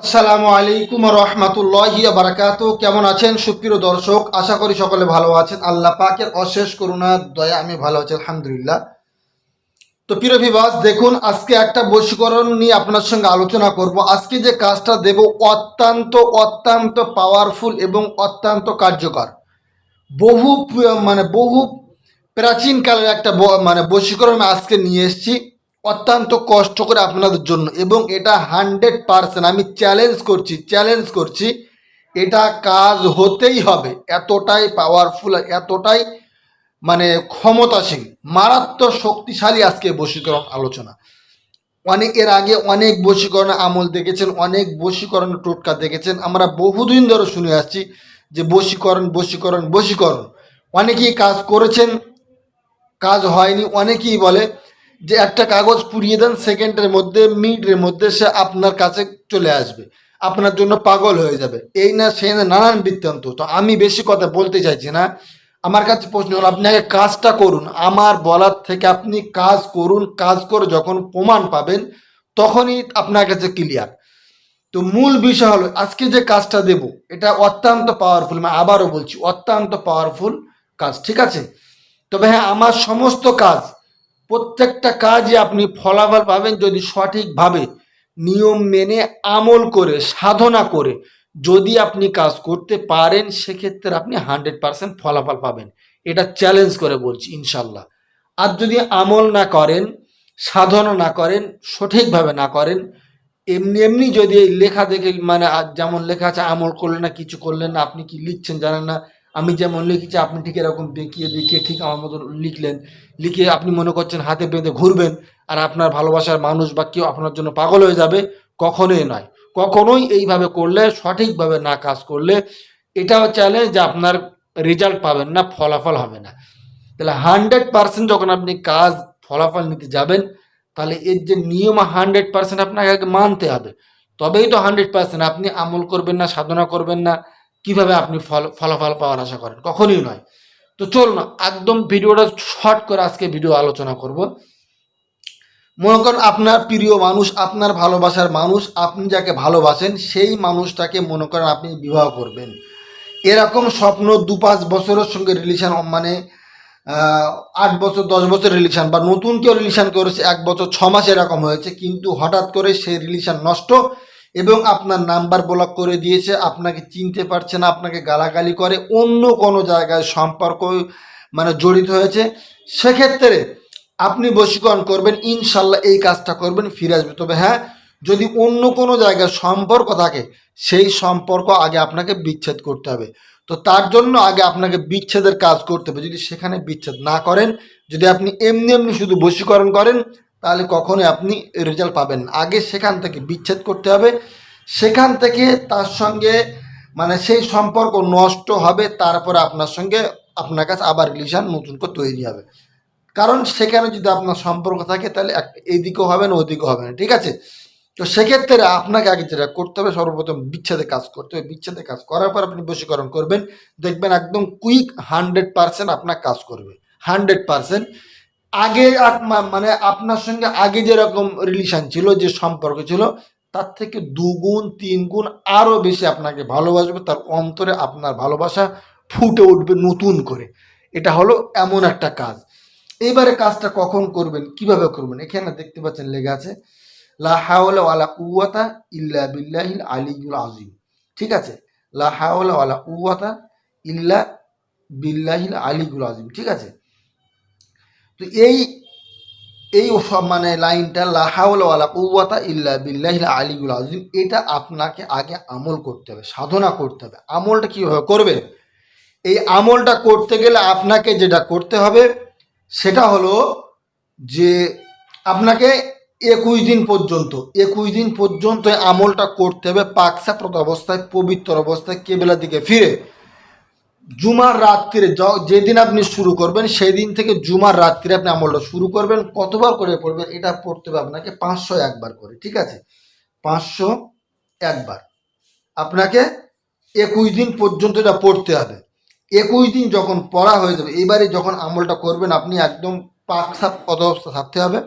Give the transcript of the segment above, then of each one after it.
আসসালামু আলাইকুম রহমতুল্লাহি বারাকাতু। কেমন আছেন সুপ্রিয় দর্শক? আশা করি সকলে ভালো আছেন। আল্লাহ পাকের অশেষ করুণা দয়া আমি ভালো আছি আলহামদুলিল্লাহ। তো প্রিয় ভিউয়ার্স, দেখুন আজকে একটা বশীকরণ নিয়ে আপনার সঙ্গে আলোচনা করব। আজকে যে কাজটা দেব অত্যন্ত অত্যন্ত পাওয়ারফুল এবং অত্যন্ত কার্যকর। বহু প্রাচীন কালের একটা বশীকরণ আমি আজকে নিয়ে এসেছি অত্যন্ত কষ্ট করে আপনাদের জন্য, এবং এটা 100% আমি চ্যালেঞ্জ করছি এটা কাজ হতেই হবে। এতটাই পাওয়ারফুল, এতটাই ক্ষমতাশীল, মারাত্মক শক্তিশালী আজকে বশীকরণ আলোচনা। এর আগে অনেক বশীকরণ আমল দেখেছেন, অনেক বশীকরণ টোটকা দেখেছেন। আমরা বহুদিন ধরে শুনে আসছি যে বশীকরণ। অনেকেই কাজ করেছেন, কাজ হয়নি। অনেকেই বলে যে একটা কাগজ পুড়িয়ে দেন, সেকেন্ডের মধ্যে মিনিটের মধ্যে সে আপনার কাছে চলে আসবে, আপনার জন্য পাগল হয়ে যাবে, এই না সেই না নানান বৃত্তান্ত। তো আমি বেশি কথা বলতে চাইছি না। আমার কাছে প্রশ্ন হলো, আপনি আগে কাজটা করুন। আমার বলার থেকে আপনি কাজ করুন। কাজ করে যখন প্রমাণ পাবেন তখনই আপনার কাছে ক্লিয়ার। তো মূল বিষয় হলো, আজকে যে কাজটা দেব এটা অত্যন্ত পাওয়ারফুল। আমি আবারও বলছি, অত্যন্ত পাওয়ারফুল কাজ, ঠিক আছে? তবে হ্যাঁ, আমার সমস্ত কাজ, প্রত্যেকটা কাজই আপনি ফলাফল পাবেন যদি সঠিকভাবে নিয়ম মেনে আমল করে সাধনা করে যদি আপনি কাজ করতে পারেন, সেক্ষেত্রে আপনি 100% ফলাফল পাবেন। এটা চ্যালেঞ্জ করে বলছি ইনশাল্লাহ। আর যদি আমল না করেন, সাধনা না করেন, সঠিকভাবে না করেন, এমনি এমনি যদি এই লেখা দেখে যেমন লেখা আছে আমল করলেন না, কিছু করলেন না, আপনি কি লিখছেন জানেন না, আমি যেমন লিখেছি আপনি ঠিক এরকম বেঁকিয়ে বেঁকিয়ে ঠিক আমার মতো লিখলেন, লিখে আপনি মনে করছেন হাতে বেঁধে ঘুরবেন আর আপনার ভালোবাসার মানুষ বা কেউ আপনার জন্য পাগল হয়ে যাবে, কখনোই নয়। কখনোই এইভাবে করলে, সঠিকভাবে না কাজ করলে, এটাও চ্যালেঞ্জ যে আপনার রেজাল্ট পাবেন না, ফলাফল হবে না। তাহলে 100% যখন আপনি কাজ ফলাফল নিতে যাবেন, তাহলে এর যে নিয়ম 100% আপনাকে আগে মানতে হবে। তবেই তো 100%। আপনি আমল করবেন না, সাধনা করবেন না, কিভাবে আপনি ফলাফল পাওয়ার আশা করেন? কখনোই নয়। তো চলুন একদম ভিডিওটা শর্ট করে আজকে ভিডিও আলোচনা করব। মনে করেন আপনার প্রিয় মানুষ, আপনার ভালোবাসার মানুষ, আপনি যাকে ভালোবাসেন সেই মানুষটাকে মনে করেন আপনি বিবাহ করবেন। এরকম স্বপ্ন 2-5 বছরের সঙ্গে রিলেশন, 8 বছর 10 বছর রিলেশন, বা নতুন কেউ রিলেশন করেছে 1 বছর 6 মাস এরকম হয়েছে, কিন্তু হঠাৎ করে সেই রিলেশন নষ্ট এবং আপনার নাম্বার ব্লক করে দিয়েছে, আপনাকে চিনতে পারছে না, আপনাকে গালাগালি করে, অন্য কোনো জায়গায় সম্পর্ক জড়িত হয়েছে। সেক্ষেত্রে আপনি বশীকরণ করবেন, ইনশাল্লাহ এই কাজটা করবেন, ফিরে আসবে। তবে হ্যাঁ, যদি অন্য কোনো জায়গায় সম্পর্ক থাকে, সেই সম্পর্ক আগে আপনাকে বিচ্ছেদ করতে হবে। তো তার জন্য আগে আপনাকে বিচ্ছেদের কাজ করতে হবে। যদি সেখানে বিচ্ছেদ না করেন, যদি আপনি এমনি এমনি শুধু বশীকরণ করেন, তাহলে কখনোই আপনি রেজাল্ট পাবেন না। আগে সেখান থেকে বিচ্ছেদ করতে হবে, সেখান থেকে তার সঙ্গে সেই সম্পর্ক নষ্ট হবে, তারপরে আপনার সঙ্গে আপনার কাছে আবার রিলেশন নতুন করে তৈরি হবে। কারণ সেখানে যদি আপনার সম্পর্ক থাকে, তাহলে এইদিকেও হবে না, ওদিকেও হবে না, ঠিক আছে? তো সেক্ষেত্রে আপনাকে আগে যেটা করতে হবে, সর্বপ্রথম বিচ্ছেদে কাজ করতে হবে। বিচ্ছেদে কাজ করার পর আপনি বশীকরণ করবেন, দেখবেন একদম কুইক 100% আপনার কাজ করবে। 100%। আগে আপনার সঙ্গে আগে যেরকম রিলেশন ছিল, যে সম্পর্ক ছিল, তার থেকে 2 গুণ 3 গুণ আরও বেশি আপনাকে ভালোবাসবে। তার অন্তরে আপনার ভালোবাসা ফুটে উঠবে নতুন করে। এটা হলো এমন একটা কাজ। এইবারে কাজটা কখন করবেন, কিভাবে করবেন? এখানে দেখতে পাচ্ছেন লেখা আছে, লা হাওলা ওয়ালা কুওয়াতা ইল্লা বিল্লাহিল আলিয়্যুল আযীম। ঠিক আছে? লা হাওলা ওয়ালা কুওয়াতা ইল্লা বিল্লাহিল আলিয়্যুল আযীম। ঠিক আছে? তো এই এই সব লাইনটা, লা হাওলা ওয়ালা কুওয়াতা ইল্লা বিল্লাহিল আলিয়্যুল আযীম, এটা আপনাকে আগে আমল করতে হবে, সাধনা করতে হবে। আমলটা কিভাবে করবেন? এই আমলটা করতে গেলে আপনাকে যেটা করতে হবে সেটা হলো যে আপনাকে 21 দিন পর্যন্ত এই আমলটা করতে হবে, পাকসাপ্রত অবস্থায়, পবিত্র অবস্থায়, কেবলার দিকে ফিরে। জুমার রাত্রিরে যেদিন আপনি শুরু করবেন, সেই দিন থেকে জুমার রাত্রিরে আপনি আমলটা শুরু করবেন। কতবার করে পড়বেন? এটা পড়তে হবে আপনাকে 501 বার করে, ঠিক আছে? 501 বার আপনাকে 21 দিন পর্যন্ত এটা পড়তে হবে। 21 দিন যখন পড়া হয়ে যাবে, এবারে যখন আমলটা করবেন, আপনি একদম পাকসাপ অবস্থা থাকতে হবে,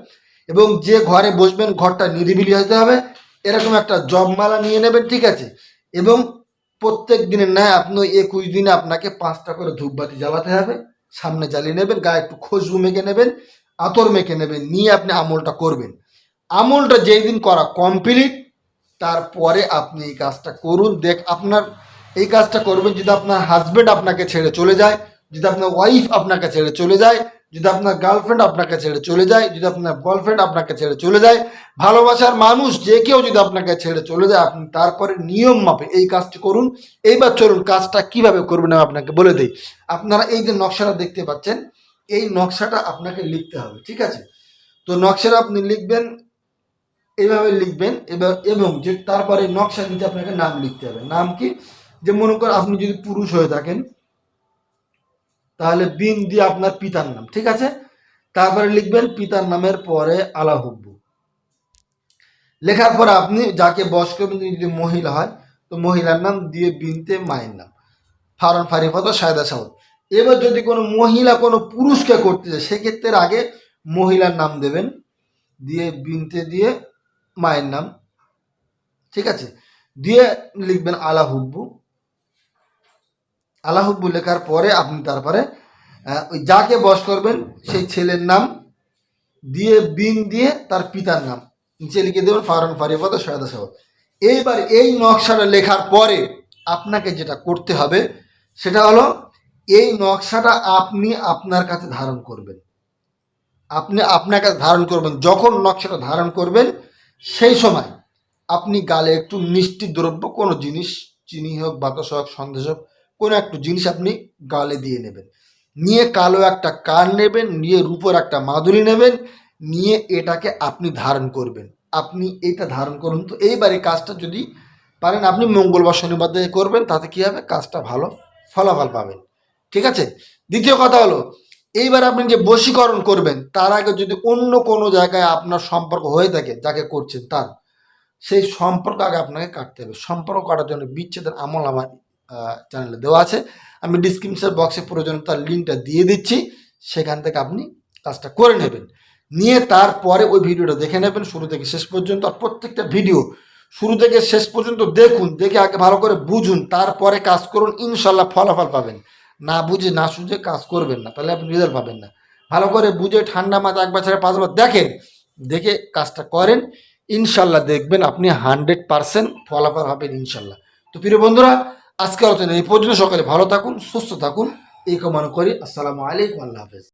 এবং যে ঘরে বসবেন ঘরটা নিরিবিলি হতে হবে, এরকম একটা জব মালা নিয়ে নেবেন, ঠিক আছে। এবং প্রত্যেক দিনের ন্যায় আপনি ওই 21 দিনে আপনাকে 5টা করে ধূপবাতি জ্বালাতে হবে, সামনে জ্বালিয়ে নেবেন, গায়ে একটু খুশবু মেখে নেবেন, আতর মেখে নেবেন, নিয়ে আপনি আমলটা করবেন। আমলটা যেই দিন করা কমপ্লিট, তারপরে আপনি এই কাজটা করুন। আপনার এই কাজটা করবেন যদি আপনার হাজবেন্ড আপনাকে ছেড়ে চলে যায়, যদি আপনার ওয়াইফ আপনাকে ছেড়ে চলে যায়, যদি আপনার গার্লফ্রেন্ড আপনাকে ছেড়ে চলে যায়, যদি আপনার বয়ফ্রেন্ড আপনাকে ছেড়ে চলে যায়, ভালোবাসার মানুষ যে কেউ যদি আপনাকে ছেড়ে চলে যায়, আপনি তারপরে নিয়ম মাপে এই কাজটি করুন। এইবার চলুন কাজটা কিভাবে করবেন আমি আপনাকে বলে দিই। আপনারা এই যে নকশাটা দেখতে পাচ্ছেন, এই নকশাটা আপনাকে লিখতে হবে, ঠিক আছে। তো নকশাটা আপনি লিখবেন, এইভাবে লিখবেন। এবার এবং যে তারপরে নকশা নিচে আপনাকে নাম লিখতে হবে। নাম কি? যে মনে করেন আপনি যদি পুরুষ হয়ে থাকেন তাহলে বিন দিয়ে আপনার পিতার নাম, ঠিক আছে। তারপরে লিখবেন পিতার নামের পরে আলা হুব্বু। লেখার পর আপনি যাকে বস করবেন, যদি মহিলা হয় তো মহিলার নাম দিয়ে বিনতে মায়ের নাম, ফারন ফারিফত সায়দা সাউদ। এবার যদি কোনো মহিলা কোনো পুরুষকে করতে চায় সেক্ষেত্রে আগে মহিলার নাম দেবেন, দিয়ে বিনতে দিয়ে মায়ের নাম, ঠিক আছে, দিয়ে লিখবেন আলা হুব্বু। আলা হুব্বু লেখার পরে আপনি তারপরে ওই যাকে বস করবেন সেই ছেলের নাম দিয়ে বিন দিয়ে তার পিতার নাম নিচে লিখে দেবেন, ফারন ফারিফত সহায়তা সহ। এইবার এই নকশাটা লেখার পরে আপনাকে যেটা করতে হবে সেটা হলো এই নকশাটা আপনি আপনার কাছে ধারণ করবেন। আপনি আপনার কাছে ধারণ করবেন। যখন নকশাটা ধারণ করবেন সেই সময় আপনি গালে একটু মিষ্টি দ্রব্য কোনো জিনিস, চিনি হোক, বাতাস হোক, সন্দেশ হোক, কোনো একটু জিনিস আপনি গালে দিয়ে নেবেন। নিয়ে কালো একটা কান নেবেন, নিয়ে রূপোর একটা মাদুলি নেবেন, নিয়ে এটাকে আপনি ধারণ করবেন। আপনি এটা ধারণ করুন। তো এইবার এই কাজটা যদি পারেন আপনি মঙ্গলবার শনিবার দিয়ে করবেন, তাতে কী হবে, কাজটা ভালো ফলাফল পাবেন, ঠিক আছে। দ্বিতীয় কথা হলো, এইবার আপনি যে বশীকরণ করবেন তার আগে যদি অন্য কোনো জায়গায় আপনার সম্পর্ক হয়ে থাকে যাকে করছেন তার, সেই সম্পর্ক আগে আপনাকে কাটতে হবে। সম্পর্ক কাটার জন্য বিচ্ছেদের আমল আমার চ্যানেলে দেওয়া আছে, আমি ডিসক্রিপশন বক্সে প্রয়োজনে তার লিঙ্কটা দিয়ে দিচ্ছি, সেখান থেকে আপনি কাজটা করে নেবেন। নিয়ে তারপরে ওই ভিডিওটা দেখে নেবেন শুরু থেকে শেষ পর্যন্ত। আর প্রত্যেকটা ভিডিও শুরু থেকে শেষ পর্যন্ত দেখুন, দেখে আগে ভালো করে বুঝুন, তারপরে কাজ করুন, ইনশাল্লাহ ফলাফল পাবেন। না বুঝে না সুঝে কাজ করবেন না, তাহলে আপনি রেজাল্ট পাবেন না। ভালো করে বুঝে ঠান্ডা মাথা 1 বছরে 5 বার দেখেন, দেখে কাজটা করেন, ইনশাল্লাহ দেখবেন আপনি 100% ফলাফল হবেন ইনশাল্লাহ। তো প্রিয় বন্ধুরা, আজকে আলোচনা এই পর্যন্ত। সকালে ভালো থাকুন, সুস্থ থাকুন, এই কামনা করি। আসসালামু আলাইকুম, আল্লাহ হাফেজ।